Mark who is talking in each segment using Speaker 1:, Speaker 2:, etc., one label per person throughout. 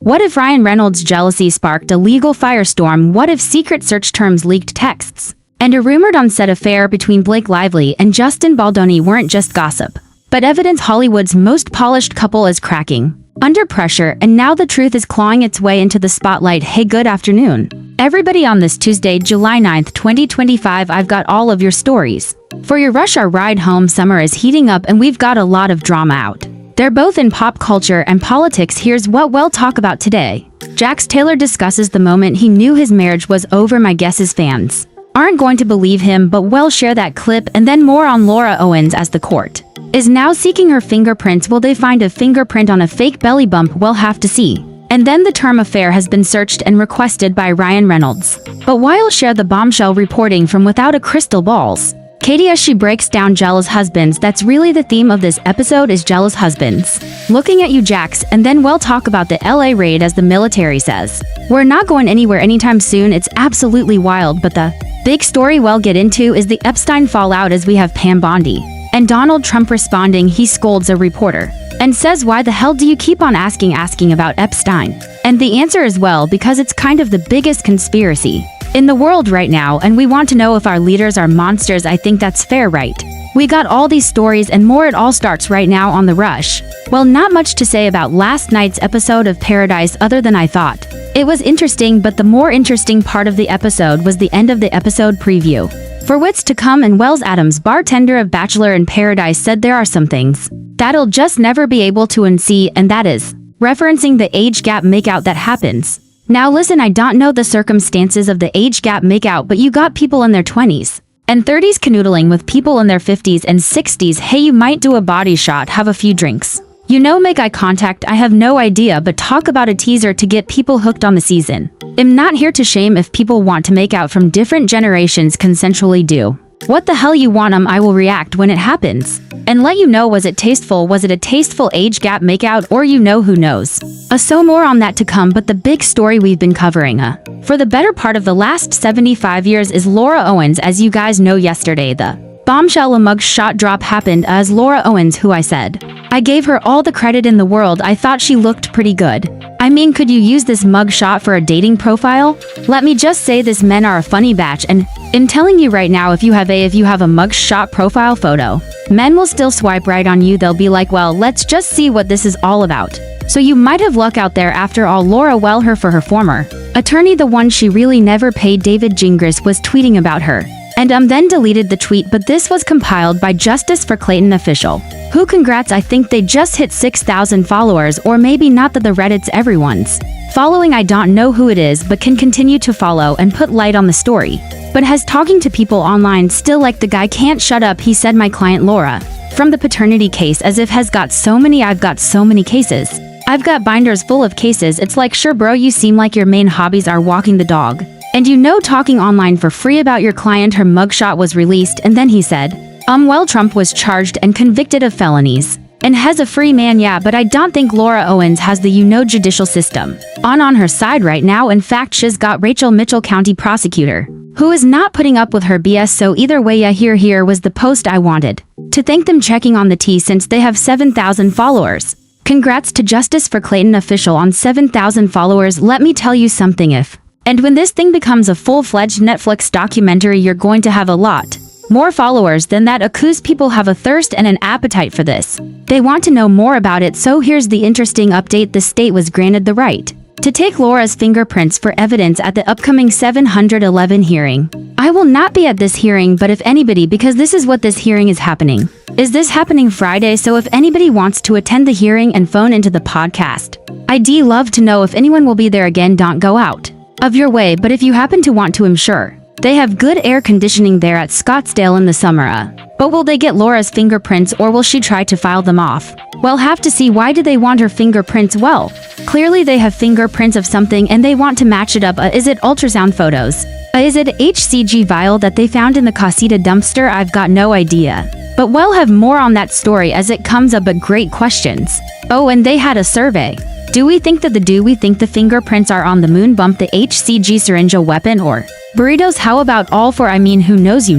Speaker 1: What if Ryan Reynolds' jealousy sparked a legal firestorm? What if secret search terms leaked texts? And a rumored on-set affair between Blake Lively and Justin Baldoni weren't just gossip, but evidence Hollywood's most polished couple is cracking under pressure, and now the truth is clawing its way into the spotlight. Hey, good afternoon, everybody. On this Tuesday, July 9th, 2025, I've got all of your stories for your rush hour ride home. Summer is heating up and we've got a lot of drama out. They're both in pop culture and politics. Here's what we'll talk about today. Jax Taylor discusses the moment he knew his marriage was over. My guess is fans aren't going to believe him, but we'll share that clip. And then more on Laura Owens as the court is now seeking her fingerprints. Will they find a fingerprint on a fake belly bump? We'll have to see. And then the term affair has been searched and requested by Ryan Reynolds. But we'll share the bombshell reporting from without a crystal balls. Katie as she breaks down jealous husbands. That's really the theme of this episode, is jealous husbands. Looking at you, Jax. And then we'll talk about the LA raid, as the military says we're not going anywhere anytime soon. It's absolutely wild, but the big story we'll get into is the Epstein fallout, as we have Pam Bondi and Donald Trump responding. He scolds a reporter and says, why the hell do you keep on asking about Epstein? And the answer is, well, because it's kind of the biggest conspiracy in the world right now, and we want to know if our leaders are monsters. I think that's fair, right? We got all these stories and more. It all starts right now on The Rush. Well, not much to say about last night's episode of Paradise other than I thought it was interesting, but the more interesting part of the episode was the end of the episode preview for what's to come. And Wells Adams, bartender of Bachelor in Paradise, said there are some things that'll just never be able to unsee, and that is referencing the age gap makeout that happens. Now listen, I don't know the circumstances of the age gap makeout, but you got people in their 20s and 30s canoodling with people in their 50s and 60s. Hey, you might do a body shot, have a few drinks, make eye contact. I have no idea, but talk about a teaser to get people hooked on the season. I'm not here to shame if people want to make out from different generations consensually. Do what the hell you want. I will react when it happens and let you know, was it tasteful? Was it a tasteful age gap makeout? Or who knows? So more on that to come, but the big story we've been covering for the better part of the last 75 years is Laura Owens. As you guys know, yesterday the bombshell mug shot drop happened. As Laura Owens, who I said I gave her all the credit in the world, I thought she looked pretty good. I mean, could you use this mug shot for a dating profile? Let me just say this, men are a funny batch, and I'm telling you right now, if you have a mug shot profile photo, men will still swipe right on you. They'll be like, well, let's just see what this is all about. So you might have luck out there. After all, Laura, well, her former attorney, the one she really never paid, David Gingras, was tweeting about her and then deleted the tweet, but this was compiled by Justice for Clayton official, who, congrats, I think they just hit 6,000 followers, or maybe not, that the Reddit's everyone's following. I don't know who it is, but can continue to follow and put light on the story, but has talking to people online still, like the guy can't shut up. He said, my client Laura from the paternity case, as if has got so many. I've got so many cases. I've got binders full of cases. It's like, sure bro, you seem like your main hobbies are walking the dog and talking online for free about your client. Her mugshot was released, and then he said, well, Trump was charged and convicted of felonies and has a free man. Yeah, but I don't think Laura Owens has the judicial system on her side right now. In fact, she's got Rachel Mitchell, county prosecutor, who is not putting up with her BS. So either way, yeah, here was the post. I wanted to thank them checking on the tea, since they have 7,000 followers. Congrats to Justice for Clayton official on 7,000 followers. Let me tell you something, if and when this thing becomes a full-fledged Netflix documentary, you're going to have a lot more followers than that, because people have a thirst and an appetite for this. They want to know more about it. So here's the interesting update. The state was granted the right to take Laura's fingerprints for evidence at the upcoming 711 hearing. I will not be at this hearing, but if anybody, because this is what this hearing is happening. Is this happening Friday? So if anybody wants to attend the hearing and phone into the podcast, I'd love to know if anyone will be there. Again, don't go out of your way, but if you happen to want to, I'm sure they have good air conditioning there at Scottsdale in the summer. But will they get Laura's fingerprints, or will she try to file them off? We'll have to see. Why do they want her fingerprints? Well, clearly they have fingerprints of something and they want to match it up. Is it ultrasound photos? Is it HCG vial that they found in the Casita dumpster? I've got no idea. But we'll have more on that story as it comes up. But great questions. Oh, and they had a survey. Do we think the fingerprints are on the moon bump, the HCG syringe, a weapon, or burritos? How about all four? I mean, who knows?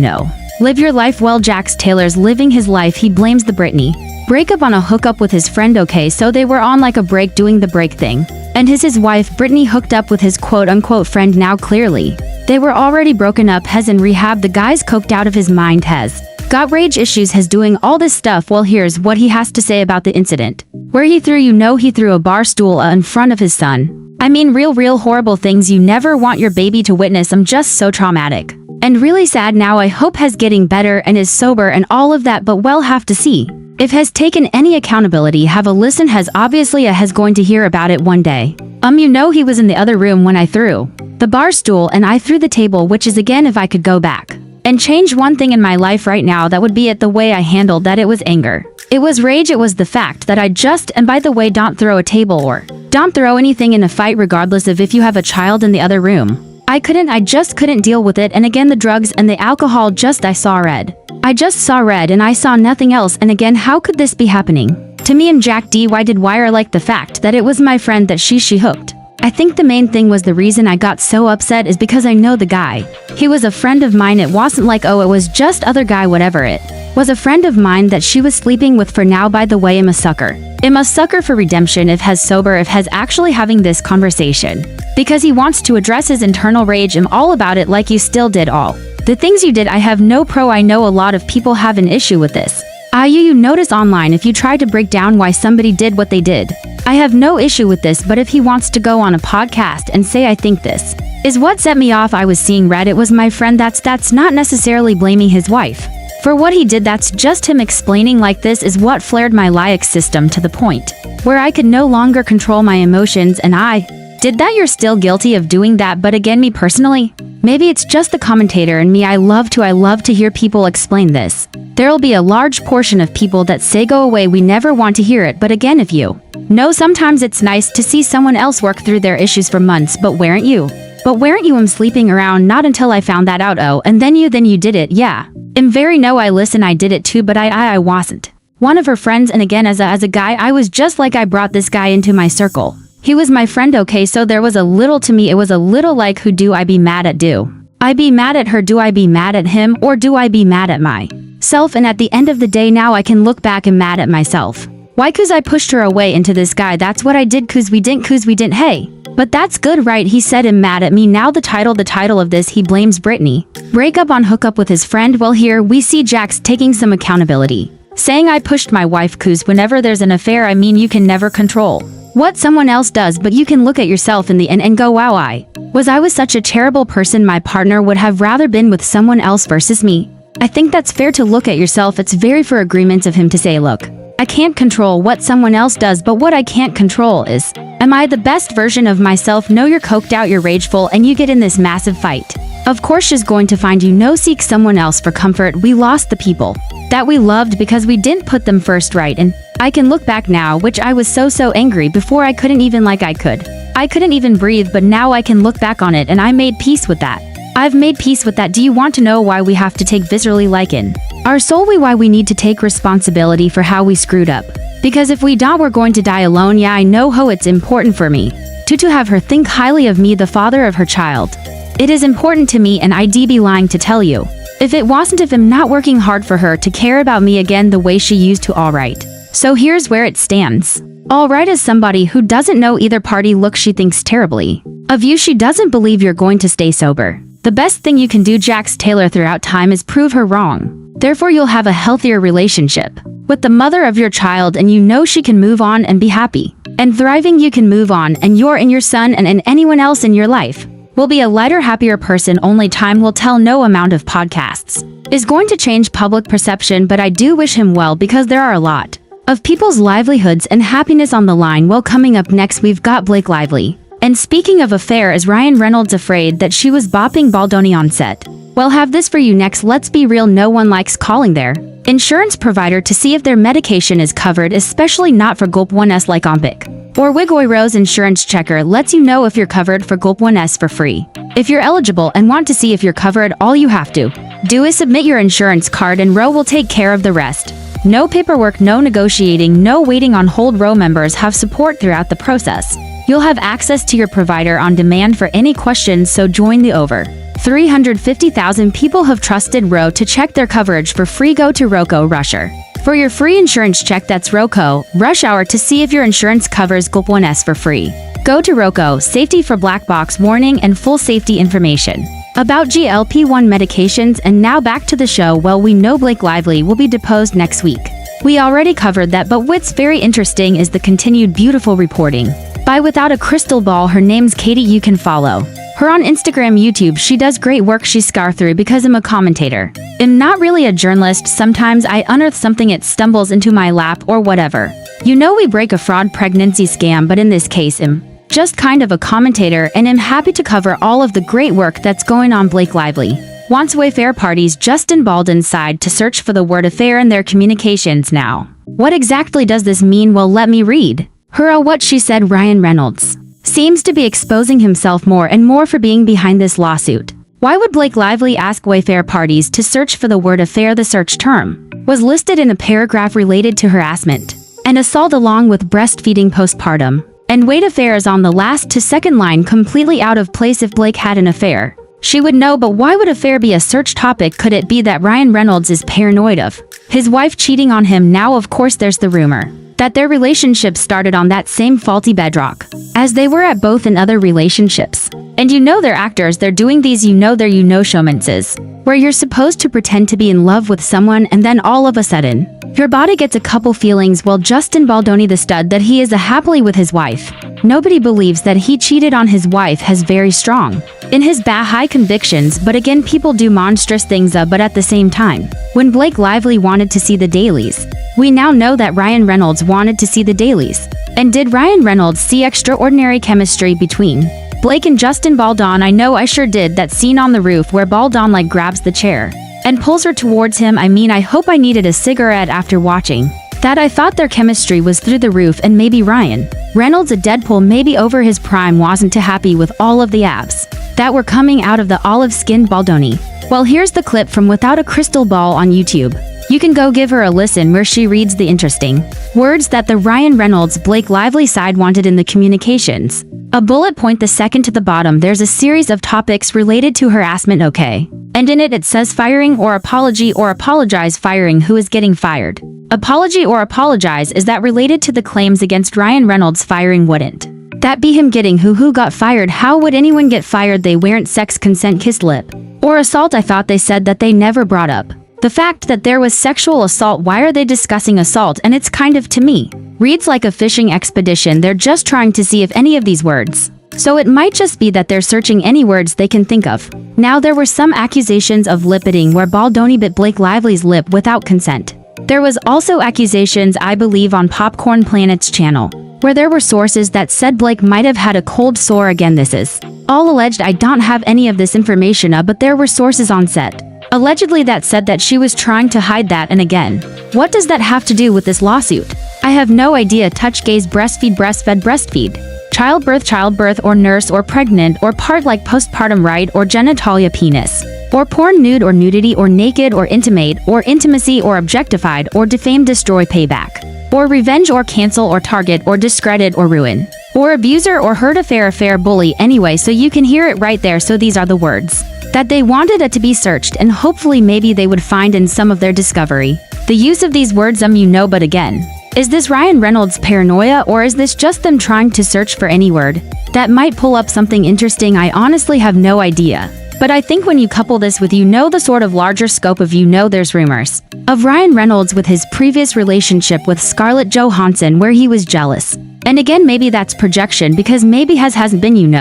Speaker 1: Live your life well. Jax Taylor's living his life. He blames the Britney break up on a hookup with his friend. Okay, so they were on like a break doing the break thing. And his wife, Brittany, hooked up with his quote-unquote friend. Now clearly, they were already broken up. Has in rehab. The guy's coked out of his mind. Has got rage issues. Has doing all this stuff. Well, here's what he has to say about the incident. Where he threw a bar stool in front of his son. I mean, real horrible things you never want your baby to witness. I'm just so traumatic. And really sad now. I hope has getting better and is sober and all of that, but we'll have to see. If has taken any accountability. Have a listen. Has obviously has going to hear about it one day. You know he was in the other room when I threw the bar stool and I threw the table, which is again, if I could go back and change one thing in my life right now, that would be it. The way I handled that, it was anger. It was rage. It was the fact that and by the way, don't throw a table or don't throw anything in a fight, regardless of if you have a child in the other room. I just couldn't deal with it. And again, the drugs and the alcohol, I saw red. I just saw red and I saw nothing else. And again, how could this be happening to me and Jack D? Why did Wire like the fact that it was my friend that she hooked? I think the main thing was the reason I got so upset is because I know the guy. He was a friend of mine. It wasn't like, oh, it was just other guy, whatever. It was a friend of mine that she was sleeping with. For now, by the way, I'm a sucker. I'm a sucker for redemption. If has sober, if has actually having this conversation because he wants to address his internal rage. I'm all about it. Like you still did all the things you did. I have no pro. I know a lot of people have an issue with this. You notice online if you try to break down why somebody did what they did. I have no issue with this, but if he wants to go on a podcast and say I think this is what set me off, I was seeing red, it was my friend. That's not necessarily blaming his wife for what he did. That's just him explaining like this is what flared my limbic system to the point where I could no longer control my emotions, and I did that. You're still guilty of doing that, but again, me personally, maybe it's just the commentator in me. I love to hear people explain this. There'll be a large portion of people that say go away, we never want to hear it. But again, if you know, sometimes it's nice to see someone else work through their issues for months. But weren't you? I'm sleeping around. Not until I found that out. Oh, and then you did it. Yeah. I'm very no, I listen, I did it too, but I wasn't one of her friends. And again, as a guy, I was just like, I brought this guy into my circle. He was my friend. Okay, so there was a little, to me, it was a little like, who do I be mad at? Do I be mad at her? Do I be mad at him? Or do I be mad at myself? And at the end of the day, now I can look back and mad at myself. Why? Cause I pushed her away into this guy. That's what I did. Cause we didn't. Hey, but that's good, right? He said I'm mad at me. Now the title of this, he blames Brittany. Break up on hookup with his friend. Well, here we see Jax taking some accountability, saying I pushed my wife. Cause whenever there's an affair, I mean, you can never control what someone else does, but you can look at yourself in the end and go, wow, I was such a terrible person. My partner would have rather been with someone else versus me. I think that's fair to look at yourself. It's very for agreements of him to say, look, I can't control what someone else does, but what I can't control is, am I the best version of myself? No, you're coked out, you're rageful, and you get in this massive fight. Of course she's going to find you. No, seek someone else for comfort. We lost the people that we loved because we didn't put them first, right? And I can look back now, which I was so angry before. I couldn't even I couldn't even breathe, but now I can look back on it and I made peace with that. I've made peace with that. Do you want to know why we have to take viscerally like in our soul? Why we need to take responsibility for how we screwed up? Because if we don't, we're going to die alone. Yeah, I know how it's important for me to have her think highly of me, the father of her child. It is important to me, and I'd be lying to tell you if it wasn't, if I'm not working hard for her to care about me again the way she used to. Alright, so here's where it stands. Alright, as somebody who doesn't know either party, look, she thinks terribly of you. She doesn't believe you're going to stay sober. The best thing you can do, Jax Taylor, throughout time is prove her wrong. Therefore, you'll have a healthier relationship with the mother of your child, and you know she can move on and be happy and thriving. You can move on, and your son and anyone else in your life will be a lighter, happier person. Only time will tell. No amount of podcasts is going to change public perception, but I do wish him well because there are a lot of people's livelihoods and happiness on the line. Well, coming up next, we've got Blake Lively. And speaking of affair, is Ryan Reynolds afraid that she was bopping Baldoni on set? We'll have this for you next. Let's be real, no one likes calling their insurance provider to see if their medication is covered, especially not for Gulp 1S like Ombic or Wigoy. Rose Insurance Checker lets you know if you're covered for Gulp 1S for free. If you're eligible and want to see if you're covered, all you have to do is submit your insurance card and Ro will take care of the rest. No paperwork, no negotiating, no waiting on hold. Ro members have support throughout the process. You'll have access to your provider on demand for any questions, so join the over 350,000 people have trusted Ro to check their coverage for free. Go to Roko Rusher For your free insurance check, that's Roco, Rush Hour, to see if your insurance covers GLP-1s for free. Go to Roco, safety for black box warning and full safety information. About GLP-1 medications. And now back to the show. Well, we know Blake Lively will be deposed next week. We already covered that, but what's very interesting is the continued beautiful reporting by Without a Crystal Ball. Her name's Katie. You can follow her on Instagram, YouTube. She does great work. She scar through because I'm a commentator. I'm not really a journalist. Sometimes I unearth something, it stumbles into my lap or whatever. You know, we break a fraud pregnancy scam, but in this case I'm just kind of a commentator, and I'm happy to cover all of the great work that's going on. Blake Lively wants Wayfair parties Justin Baldoni's side to search for the word affair in their communications now. What exactly does this mean? Well, let me read her what she said. Ryan Reynolds seems to be exposing himself more and more for being behind this lawsuit. Why would Blake Lively ask Wayfair parties to search for the word affair? The search term was listed in a paragraph related to harassment and assault along with breastfeeding postpartum. And weight affair is on the last to second line, completely out of place. If Blake had an affair, she would know, but why would affair be a search topic? Could it be that Ryan Reynolds is paranoid of his wife cheating on him? Now, of course, there's the rumor that their relationship started on that same faulty bedrock, as they were at both in other relationships. And you know, they're actors, they're doing these showmances, where you're supposed to pretend to be in love with someone and then all of a sudden, your body gets a couple feelings. Well, Justin Baldoni, the stud that he is, happily with his wife. Nobody believes that he cheated on his wife, has very strong in his high convictions, but again, people do monstrous things. But at the same time, when Blake Lively wanted to see the dailies, we now know that Ryan Reynolds wanted to see the dailies. And did Ryan Reynolds see extraordinary chemistry between Blake and Justin Baldoni? I know I sure did. That scene on the roof where Baldoni grabs the chair and pulls her towards him. I mean, I hope I needed a cigarette after watching that. I thought their chemistry was through the roof, and maybe Ryan Reynolds, a Deadpool maybe over his prime, wasn't too happy with all of the abs that were coming out of the olive-skinned Baldoni. Well, here's the clip from Without a Crystal Ball on YouTube. You can go give her a listen, where she reads the interesting words that the Ryan Reynolds Blake Lively side wanted in the communications. A bullet point the second to the bottom, there's a series of topics related to harassment, okay? And in it says firing or apology or apologize. Firing, who is getting fired? Apology or apologize, is that related to the claims against Ryan Reynolds? Firing, wouldn't that be him getting who got fired? How would anyone get fired? They weren't sex, consent, kissed lip, or assault. I thought they said that they never brought up the fact that there was sexual assault. Why are they discussing assault? And it's kind of, to me, reads like a fishing expedition. They're just trying to see if any of these words. So it might just be that they're searching any words they can think of. Now, there were some accusations of lip-biting where Baldoni bit Blake Lively's lip without consent. There was also accusations, I believe, on Popcorn Planet's channel, where there were sources that said Blake might have had a cold sore. Again, this is all alleged. I don't have any of this information, but there were sources on set allegedly that said that she was trying to hide that. And again, what does that have to do with this lawsuit? I have no idea. Touch, gaze, breastfeed, breastfed, breastfeed, childbirth, or nurse, or pregnant, or part like postpartum, right, or genitalia, penis, or porn, nude or nudity, or naked, or intimate, or intimacy, or objectified, or defame, destroy, payback, or revenge, or cancel, or target, or discredit, or ruin, or abuser, or hurt, affair, bully. Anyway, so you can hear it right there. So these are the words that they wanted it to be searched, and hopefully maybe they would find in some of their discovery the use of these words. But again, is this Ryan Reynolds' paranoia, or is this just them trying to search for any word that might pull up something interesting? I honestly have no idea. But I think when you couple this with the sort of larger scope of there's rumors of Ryan Reynolds with his previous relationship with Scarlett Johansson where he was jealous. And again, maybe that's projection, because maybe hasn't been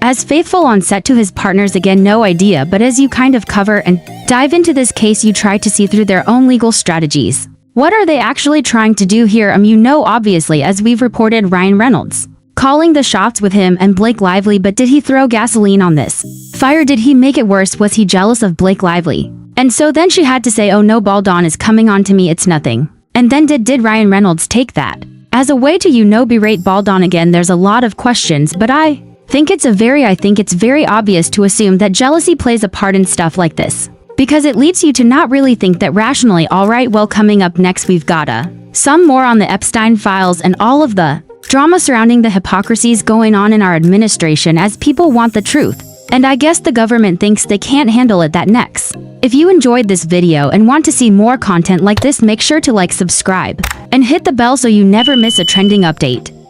Speaker 1: as faithful on set to his partners. Again, no idea. But as you kind of cover and dive into this case, you try to see through their own legal strategies. What are they actually trying to do here? Obviously, as we've reported, Ryan Reynolds calling the shots with him and Blake Lively, but did he throw gasoline on this fire? Did he make it worse? Was he jealous of Blake Lively? And so then she had to say, oh no, Baldoni is coming on to me, it's nothing. And then did Ryan Reynolds take that as a way to berate Baldoni? Again, there's a lot of questions, but I think it's very obvious to assume that jealousy plays a part in stuff like this, because it leads you to not really think that rationally. Alright, well, coming up next, we've got some more on the Epstein files and all of the drama surrounding the hypocrisies going on in our administration, as people want the truth. And I guess the government thinks they can't handle it that next. If you enjoyed this video and want to see more content like this, make sure to like, subscribe, and hit the bell so you never miss a trending update.